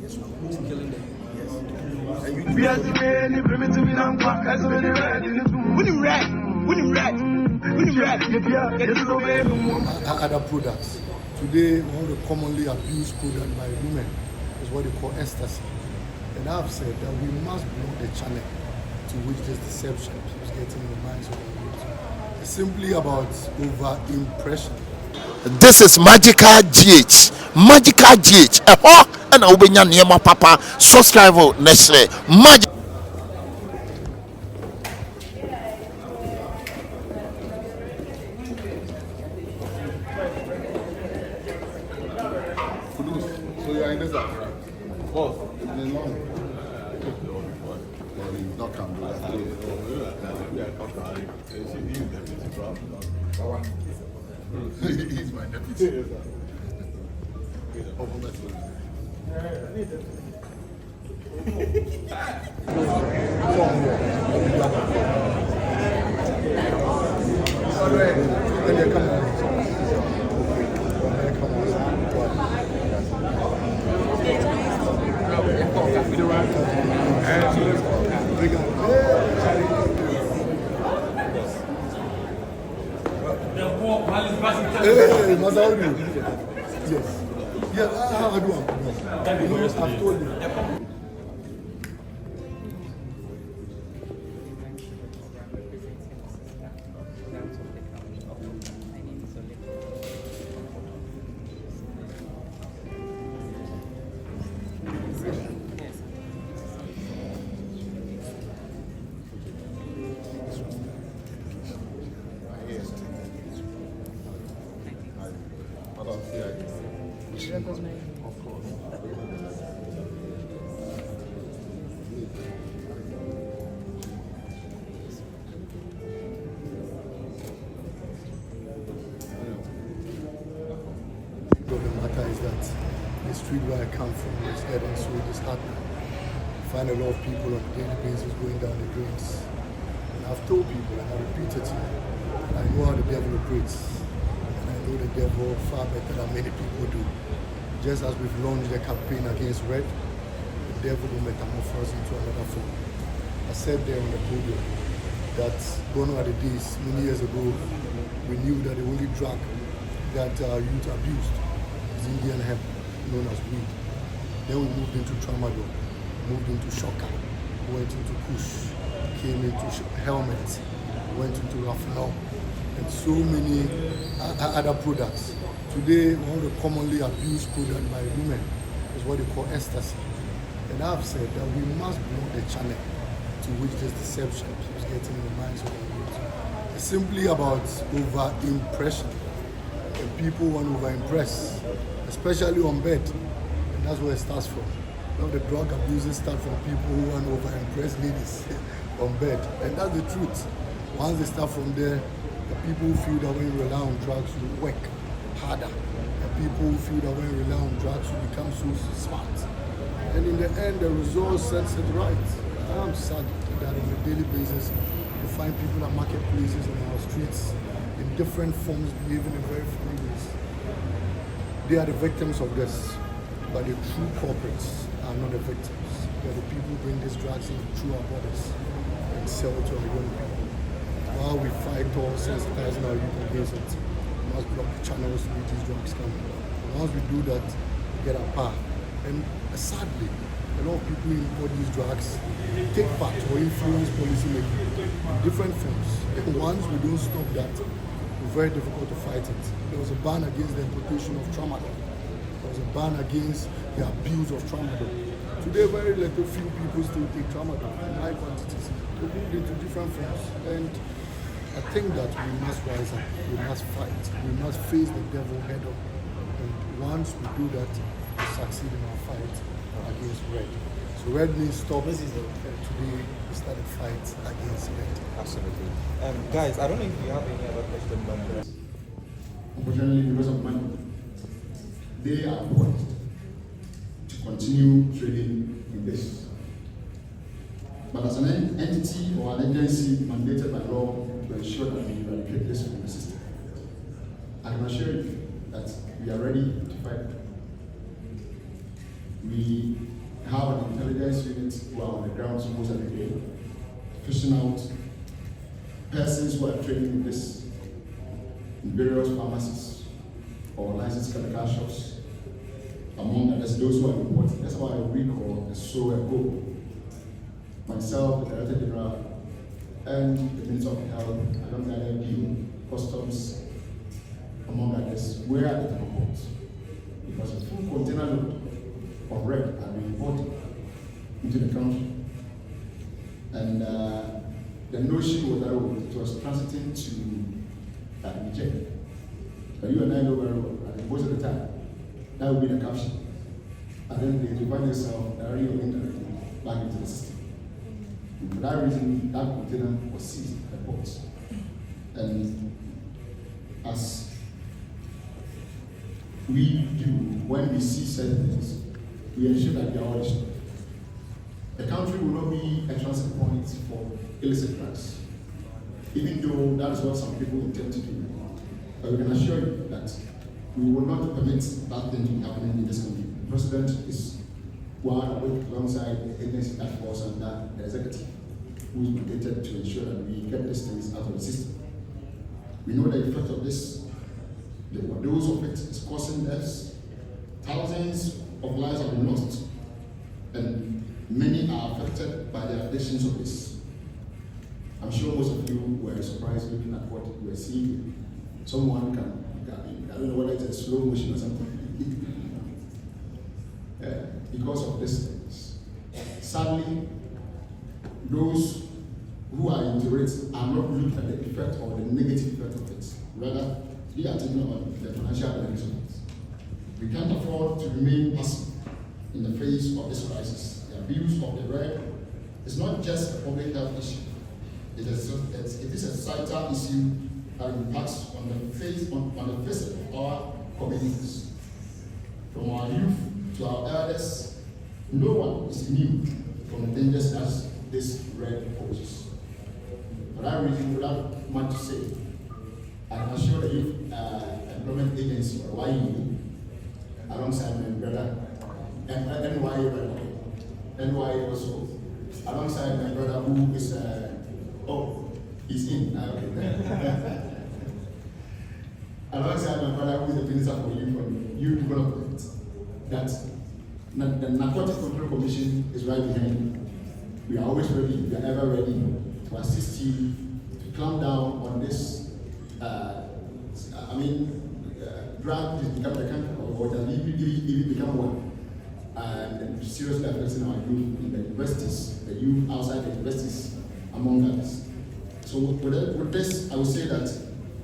Yes, he's killing them. Yes. We are the man, primitive in Ampa, as many red in the room. Winning red. Other products. Today, one of the commonly abused products by women is what they call ecstasy. And I've said that we must block the channel to which this deception keeps getting in the minds of the youth. It's simply about over-impression. This is Magical GH. Magical GH. And I'll be near my papa. Subscribe next year. Magic. So you are in this app? Both. Not come do that. He's my deputy. Hey, Mazauri. Yes. Yeah, how do I? I've told you. Of course. The matter is that the street where I come from is getting so disheartening. I find a lot of people on a daily basis going down the drains. And I've told people, and I repeat it to you, I know how the devil operates. And I know the devil far better than many people do. Just as we've launched a campaign against red, the devil will metamorphose into another form. I said there on the podium that gone are the days, many years ago, we knew that the only drug that youth abused is Indian hemp, known as weed. Then we moved into tramadol, moved into shocker, went into kush, came into helmets, went into raffinol, and so many other products. Today, one of the commonly abused products by women is what they call ecstasy. And I've said that we must block the channel to which this deception keeps getting in the minds of the youth. It's simply about over-impression. And people want to over-impress, especially on bed. And that's where it starts from. Now the drug abusers start from people who want to over-impress ladies on bed. And that's the truth. Once they start from there, the people who feel that when you rely on drugs, you work harder. And people who feel that when you rely on drugs, you become so smart. And in the end, the result sets it right. I'm sad that on a daily basis, you find people at marketplaces and our streets in different forms behaving in very funny ways. They are the victims of this, but the true culprits are not the victims. They are the people who bring these drugs in through our borders and sell it to our young people. While we fight all sensitizing our youth against it, we must block the channels to which these drugs come. Once we do that, we get our power. And sadly, a lot of people who import these drugs take part or influence policy making in different forms. And once we don't stop that, it's very difficult to fight it. There was a ban against the importation of tramadol. There was a ban against the abuse of tramadol. Today, very little few people still take tramadol in high quantities. They moved into different forms. And I think that we must rise up, we must fight, we must face the devil head on. And once we do that, we succeed in our fight against red. So red means stop. This is today we start a fight against red. Absolutely. Guys, I don't know if you have any other question, but unfortunately, because of money, they are poised to continue trading in this. But as an entity or an agency mandated by law to ensure that we eradicate this from the system, I can assure you that we are ready to fight. We have an intelligence unit who are on the ground almost every day, fishing out persons who are trading in this in various pharmacies or licensed chemical shops, among others, those who are reporting. That's about a week or so ago. Myself, the Director General, and the Minister of Health, alongside MPO, Customs, among others, were at the report because a full container load of red had been imported into the country. And the notion was that it was transiting to Niger. But you and I know very well, and most of the time, that would be the caption. And then they divide themselves directly or indirectly back into the system. And for that reason, that container was seized at the port. And as we do when we see certain things, we ensure that they are all destroyed. The country will not be a transit point for illicit drugs, even though that is what some people intend to do. But we can assure you that we will not permit that thing to be happening in this country. The President is one alongside the agency that falls under the executive, who is mandated to ensure that we get these things out of the system. We know the effect of this, the overdose of it is causing deaths. Thousands of lives have been lost, and many are affected by the addictions of this. I'm sure most of you were surprised looking at what you were seeing. Someone can, I don't know whether it's a slow motion or something, because of these things. Sadly, those who are into it are not looking at the effect or the negative effect of it. Rather, they are taking on the financial benefits of it. We can't afford to remain passive in the face of this crisis. The abuse of the red is not just a public health issue. It is a societal issue that impacts on the face of our communities. From our youth to our elders, no one is immune from the dangers that this red poses. For that reason, without much to say, I can assure the Youth Employment Agency, or YE, alongside my brother, and NYE also, alongside my brother who is, he's in, okay. Alongside my brother who is the Minister for Youth Development, that the Narcotic Control Commission is right behind you. We are always ready, we are ever ready to assist you to clamp down on this, drug has become the country, or it has even become one. And seriously affecting our youth in the universities, the youth outside the universities, among others. So with this, I would say that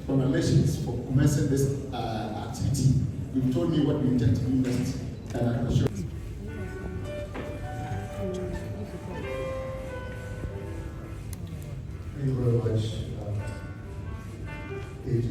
congratulations for commencing this activity. You've told me what you intend to do next, and I can assure you. Thank you very much, AJ.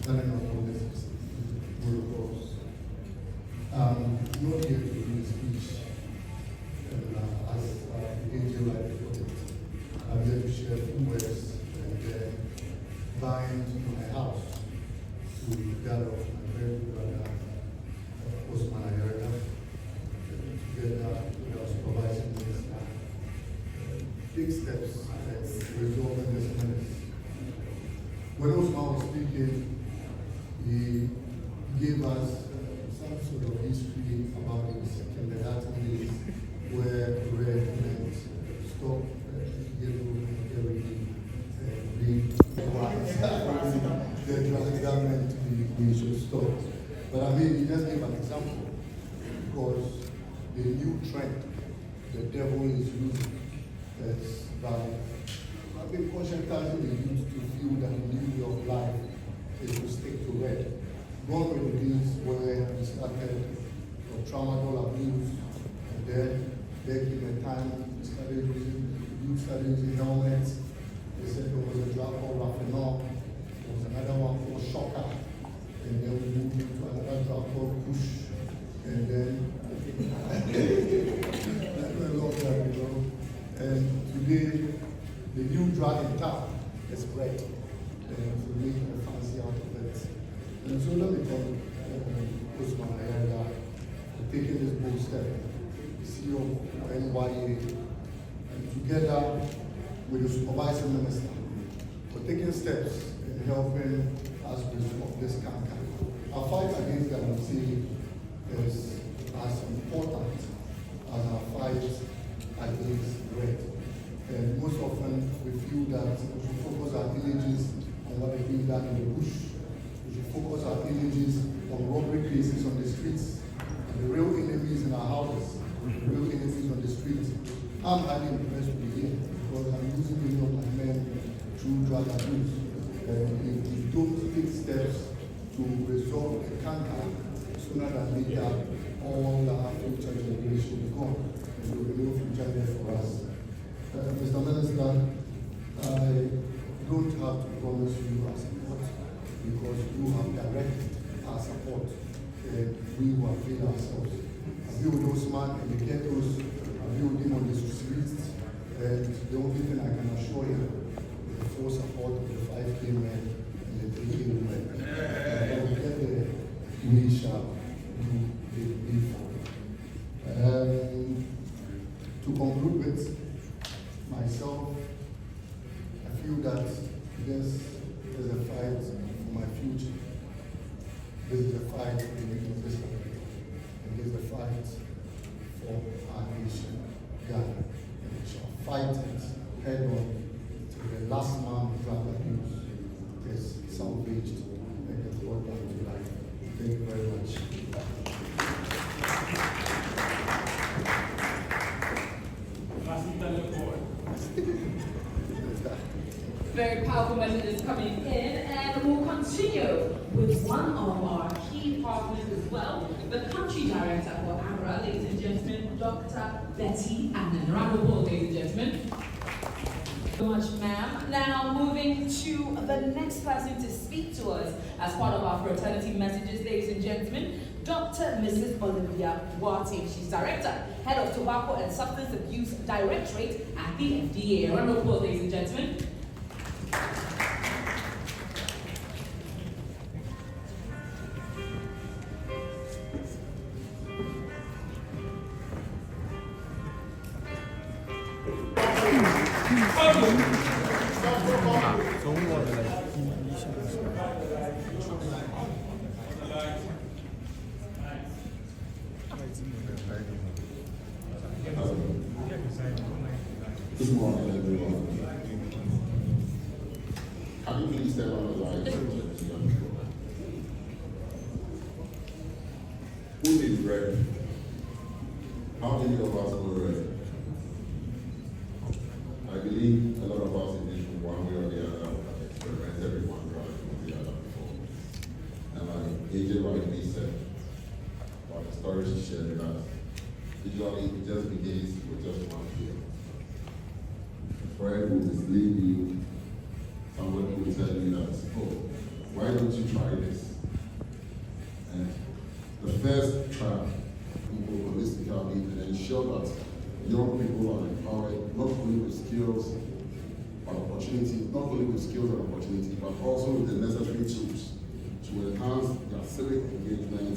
Standing on all this protocols. Not here to do a speech, and as AJ like put it, I'm here to share a few words and bind to my house to that of my very good brother, Osman Ayerda, together with us supervising this big steps in resolving this menace. When Osman was speaking, he gave us some sort of history about his kindergarten days, where red meant stop, yellow, green, white. The government we should stop. But I mean, he just gave an example, because the new trend the devil is using is by conscientizing the youth to feel that the new way of life is to stick to red. Gone were the days where we started from tramadol abuse, and then there came a time we started using helmets. They said there was a drug called Raphanol, there was another one called Shocker, and then we moved into another drug called Push, and then and today the new drug in town is red, and we make a fancy out of it. And And so let me thank Usman Ayanda for taking this bold step, the CEO of NYA, and together with the supervising minister, for taking steps in helping us resolve this cancer. Our fight against guarantee is as important as our fight against red. And most often we feel that we should focus our energies on what is being done in the bush. We should focus our energies on robbery cases on the streets. And the real enemies in our houses, the real enemies on the streets. I'm highly impressed with you here because I'm losing many of my men through drug abuse. And if we don't take steps to resolve the cancer, sooner than later, all our future generations will be gone. And there will be no future there for us. Mr. Minister, I don't have to promise you our support because you have directed our support and we will avail ourselves. I build those man in the ghettos, I build him on the streets, and the only thing I can assure you is the full support of the 5K men and the 3K women. And when we get there, we shall do the needful. To conclude with, myself, I feel that this is a fight for my future. This is a fight for the youth of this country. And this is a fight for our nation, Ghana. And we shall fight it head on to the last man drug abuse is salvaged and is brought back to life. Thank you very much. Very powerful messages coming in, and we'll continue with one of our key partners as well, the country director for AMRA, ladies and gentlemen, Dr. Betty Annan. Round of applause, ladies and gentlemen. Thank you so much, ma'am. Now moving to the next person to speak to us as part of our fraternity messages, ladies and gentlemen, Dr. Mrs. Olivia Wati. She's Director, Head of Tobacco and Substance Abuse Directorate at the FDA. Round of applause, ladies and gentlemen. Good morning, everyone. Can you please tell us why? Who is red? How many of us were red? I believe a lot of us in this room, one way or the other, experienced everyone drug from the other before. And like AJ rightly said, about the stories she shared with us, usually it just begins with just one fear. A friend will mislead you, somebody will tell you that, oh, why don't you try this? And the first trial, people holistically and ensure that young people are empowered not only with skills but opportunities, not only with skills and opportunities, but also with the necessary tools to enhance their civic engagement,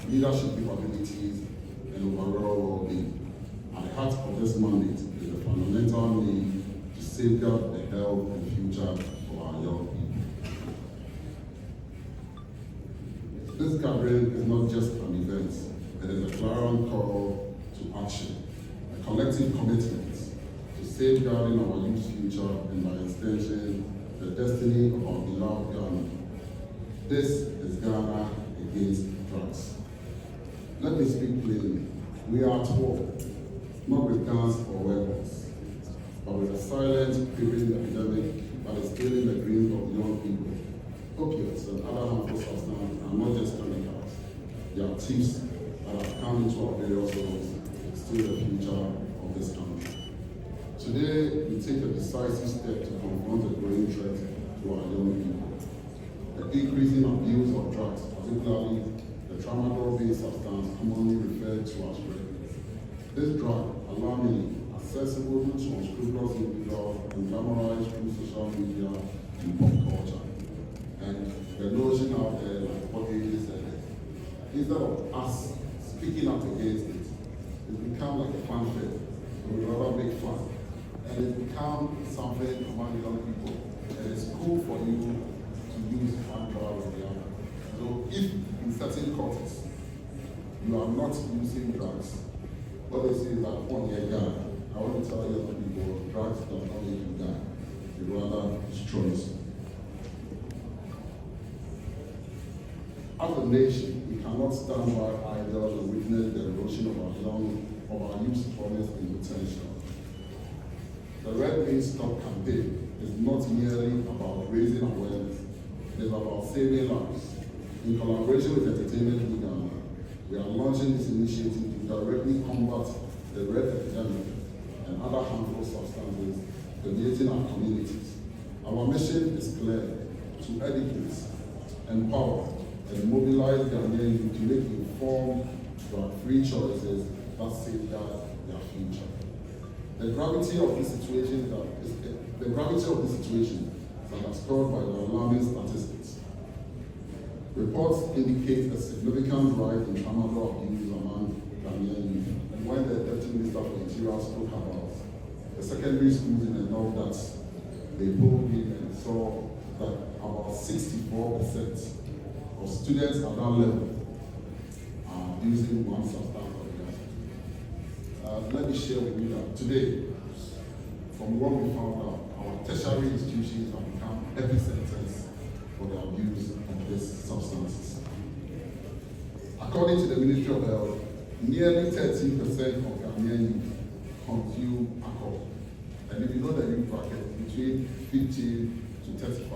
leadership capabilities, and overall well-being. At the heart of this mandate is the fundamental need to safeguard the health and future for our young people. This gathering is not just an event, it is a clarion call to action, a collective commitment to safeguarding our youth's future and by extension, the destiny of our beloved Ghana. This is Ghana against drugs. Let me speak plainly. We are at war, not with guns or weapons, but with a silent, creeping epidemic that is killing the dreams of young people. Opiates and other harmful substances are not just chemicals. They are thieves that have come into our various homes to steal the future of this country. Today, we take a decisive step to confront the growing threat to our young people. The increasing abuse of drugs, particularly the tramadol-based substance commonly referred to as red. This drug, alarmingly accessible to unscrupulous individuals and glamorized through social media and pop culture. And the notion out there that what instead of us speaking out against it, it's become like a fanfare. We rather make fun. And it's become something among young people. And it's cool for you to use one drug or the other. So if in certain courts you are not using drugs, what they say is that on your gun, I want to tell young people, drugs does not make you die. It rather destroys you. As a nation, we cannot stand by idle and witness the erosion of our youth's promise and potential. The Red Means Stop campaign is not merely about raising awareness, it is about saving lives. In collaboration with Entertainment Uganda, we are launching this initiative to directly combat the red epidemic and other harmful substances permeating our communities. Our mission is clear: to educate, empower, and mobilize Ghanaians to make informed, drug-free choices that safeguard their future. The gravity of this situation is underscored by the alarming statistics. Reports indicate a significant rise in tramadol abuse among Ghanaian youth. And when the Deputy Minister for Interior spoke about the secondary schools in the north, that they polled him and saw that about 64% of students at that level are using one substance or the other. Let me share with you that today, from what we found out, our tertiary institutions have become epicenters for the abuse of these substances. According to the Ministry of Health, nearly 13% of Ghanaian youth consume alcohol. And if you know the youth bracket, between 15 to 35.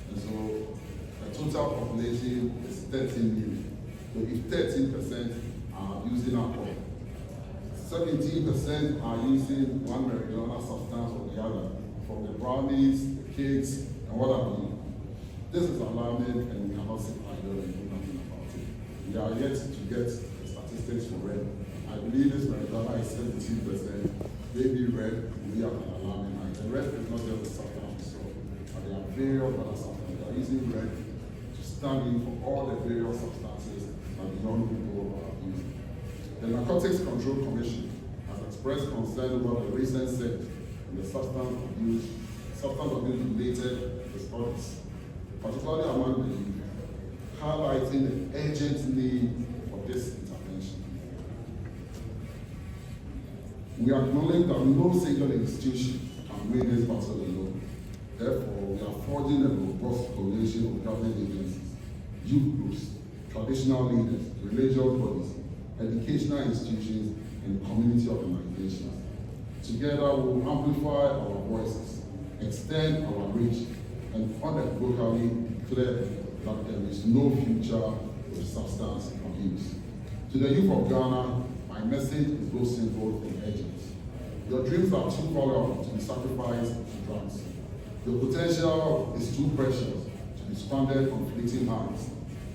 And so the total population is 13 million. So if 13% are using alcohol, 17% are using one marijuana substance or the other, from the brownies, the cakes, and what have you. This is alarming, and we cannot sit idle and do nothing about it. We are yet to get the statistics for red. I believe this marijuana is 17%, maybe red will be at an alarming height. The red is not just the substance, but there are various other substances. They are using red to stand in for all the various substances that the young people are using. The Narcotics Control Commission has expressed concern over the recent surge in the substance abuse-related response, particularly among the youth, highlighting the urgent need for this intervention. We acknowledge that no single institution can win this battle alone. Therefore, we are forging a robust coalition of government agencies, youth groups, traditional leaders, religious bodies, educational institutions, and community organizations. Together, we will amplify our voices, extend our reach, and unequivocally declare that there is no future with substance abuse. To the youth of Ghana, my message is both simple and urgent. Your dreams are too valuable to be sacrificed to drugs. Your potential is too precious to be squandered on fleeting highs.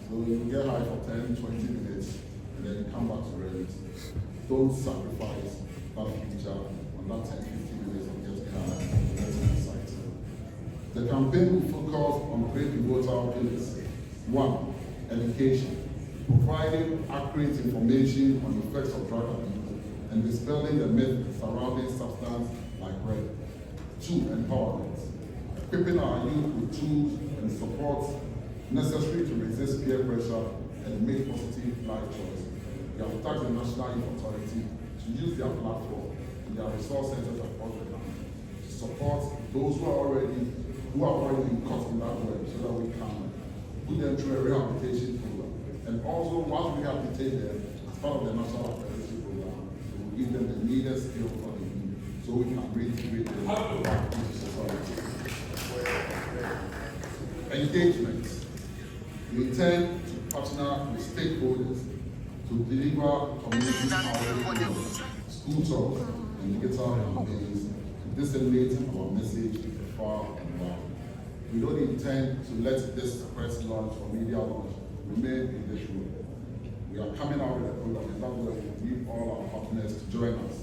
So you get high for 10, 20 minutes, and then you come back to reality. Don't sacrifice that future on that 10, 15 minutes of getting high and getting excited. The campaign will focus on 3 pivotal pillars. 1, education, providing accurate information on the effects of drug abuse and dispelling the myth surrounding substances like red. 2, empowerment, equipping our youth with tools and support necessary to resist peer pressure and make positive life choices. We have tasked the National Youth Authority to use their platform and their resource centers across the country to support those who have already been caught in that web, so that we can put them through a rehabilitation program. And also, once we rehabilitate them, as part of the National Apprenticeship Program, we will give them the needed skills for the youth, so we can reintegrate them back into society. Engagement. We intend to partner with stakeholders to deliver community outreach, school talks, and digital campaigns to disseminate our message far and wide. We don't intend to let this press launch or media launch remain in this room. We are coming out with a program, and that way we need all our partners to join us.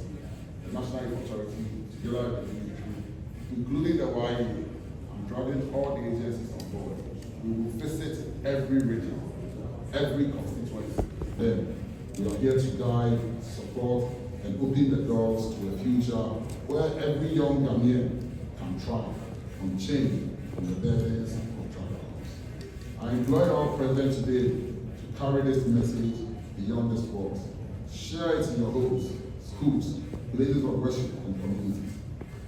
The National Youth Authority, together with the military, including the YA, I'm driving all the agencies on board. We will visit every region, every constituency, them. We are here to guide, support, and open the doors to a future where every young Ghanaian can thrive, unchained from the burdens of drug abuse. I implore our president today to carry this message beyond this box. Share it in your homes, schools, places of worship, and communities.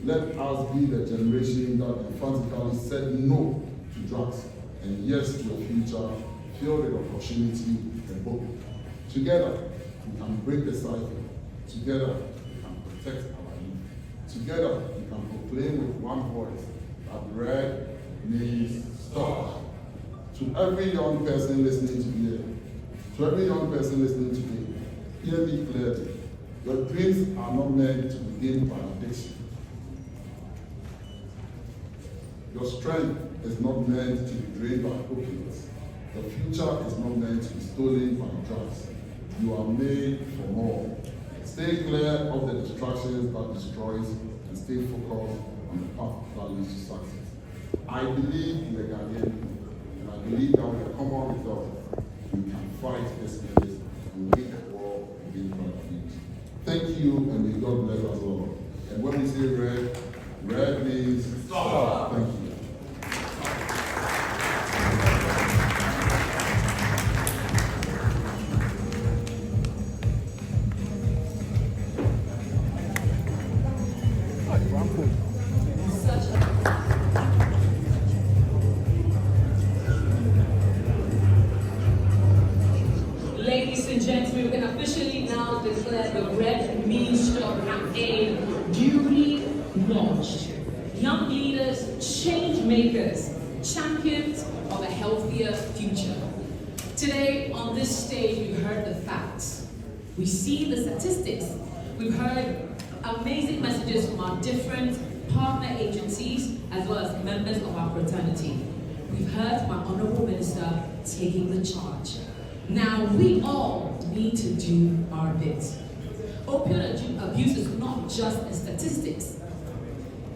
Let us be the generation that emphatically said no to drugs and yes to a future filled with opportunity and hope. Together, we can break the cycle. Together, we can protect our youth. Together, we can proclaim with one voice that red means stop. To every young person listening today, hear me clearly. Your dreams are not meant to begin by addiction. Your strength is not meant to be drained by opiates. Your future is not meant to be stolen by drugs. You are made for more. Stay clear of the distractions that destroys and stay focused on the path that leads to success. I believe in the Ghanaian people, and I believe that with a common result, we can fight this illness and win the war against drug abuse. Thank you, and may God bless us all. And when we say red, red means stop. Thank you. Ladies and gentlemen, we can officially now declare the Red Means Stop campaign duly launched. Young leaders, change makers, champions of a healthier future. Today on this stage, we've heard the facts. We see the statistics. We've heard amazing messages from our different partner agencies as well as members of our fraternity. We've heard from our Honorable Minister taking the charge. Now, we all need to do our bit. Opioid abuse is not just a statistics.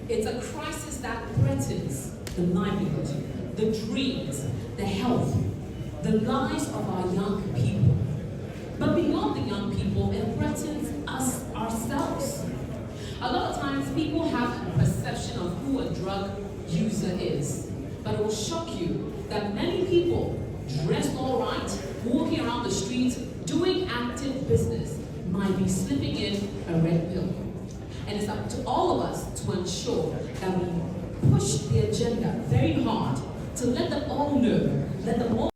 It's a crisis that threatens the livelihood, the dreams, the health, the lives of our young people. But beyond the young people, it threatens us ourselves. A lot of times, people have a perception of who a drug user is. But it will shock you that many people dressed all right, walking around the streets, doing active business, might be slipping in a red pill. And it's up to all of us to ensure that we push the agenda very hard to let them all know, let them all